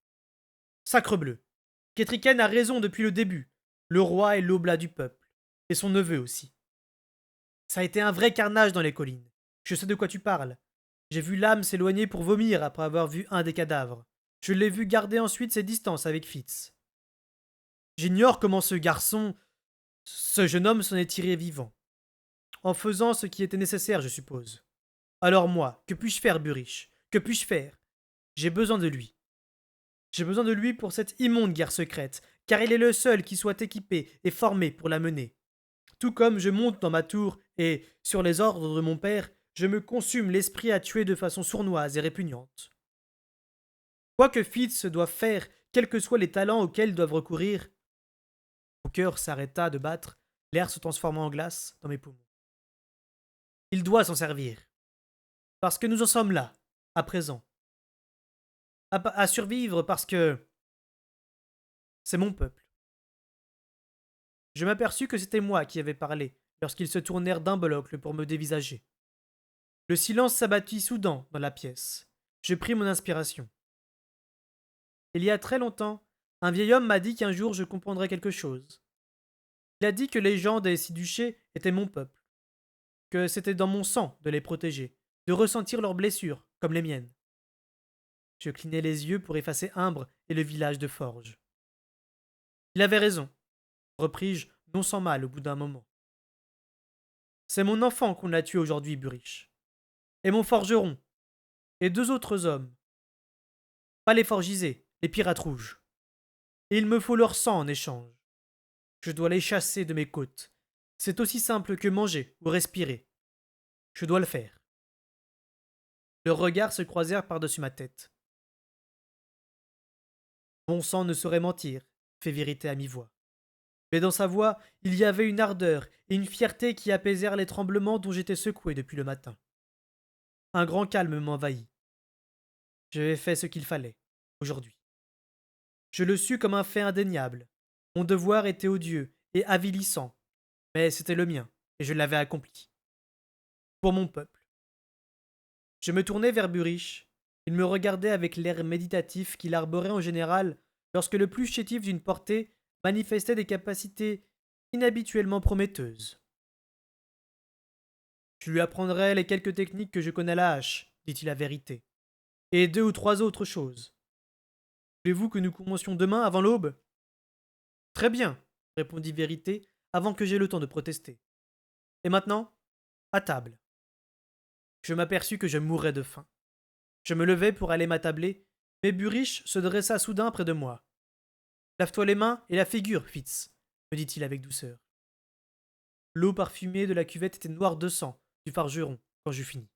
Speaker 1: Sacrebleu. Ketriken a raison depuis le début. Le roi est l'oblat du peuple. Et son neveu aussi. Ça a été un vrai carnage dans les collines. Je sais de quoi tu parles. J'ai vu l'âme s'éloigner pour vomir après avoir vu un des cadavres. Je l'ai vu garder ensuite ses distances avec Fitz. J'ignore comment ce jeune homme s'en est tiré vivant. En faisant ce qui était nécessaire, je suppose. Alors moi, que puis-je faire, Buriche? Que puis-je faire? J'ai besoin de lui. J'ai besoin de lui pour cette immonde guerre secrète, car il est le seul qui soit équipé et formé pour la mener. Tout comme je monte dans ma tour et, sur les ordres de mon père, je me consume l'esprit à tuer de façon sournoise et répugnante. Quoi que Fitz doive faire, quels que soient les talents auxquels ils doivent recourir, mon cœur s'arrêta de battre, l'air se transformant en glace dans mes poumons. Il doit s'en servir. Parce que nous en sommes là, à présent. À survivre parce que c'est mon peuple. Je m'aperçus que c'était moi qui avais parlé lorsqu'ils se tournèrent d'un bloc pour me dévisager. Le silence s'abattit soudain dans la pièce. Je pris mon inspiration. Il y a très longtemps, un vieil homme m'a dit qu'un jour je comprendrais quelque chose. Il a dit que les gens des Six-Duchés étaient mon peuple, que c'était dans mon sang de les protéger, de ressentir leurs blessures, comme les miennes. Je clignai les yeux pour effacer Imbre et le village de Forges. Il avait raison, repris-je, non sans mal au bout d'un moment. C'est mon enfant qu'on a tué aujourd'hui, Buriche. Et mon forgeron. Et deux autres hommes. Pas les forgisés, les pirates rouges. Et il me faut leur sang en échange. Je dois les chasser de mes côtes. C'est aussi simple que manger ou respirer. Je dois le faire. Leurs regards se croisèrent par-dessus ma tête. Bon sang ne saurait mentir, fait Vérité à mi-voix. Mais dans sa voix, il y avait une ardeur et une fierté qui apaisèrent les tremblements dont j'étais secoué depuis le matin. Un grand calme m'envahit. J'avais fait ce qu'il fallait, aujourd'hui. Je le sus comme un fait indéniable. Mon devoir était odieux et avilissant, mais c'était le mien, et je l'avais accompli. Pour mon peuple. Je me tournai vers Buriche. Il me regardait avec l'air méditatif qu'il arborait en général lorsque le plus chétif d'une portée manifestait des capacités inhabituellement prometteuses. Je lui apprendrai les quelques techniques que je connais à la hache, dit-il à Vérité, et deux ou trois autres choses. Voulez-vous que nous commencions demain avant l'aube? Très bien, répondit Vérité, avant que j'aie le temps de protester. Et maintenant, à table. Je m'aperçus que je mourrais de faim. Je me levai pour aller m'attabler, mais Buriche se dressa soudain près de moi. Lave-toi les mains et la figure, Fitz, me dit-il avec douceur. L'eau parfumée de la cuvette était noire de sang du forgeron quand j'eus fini.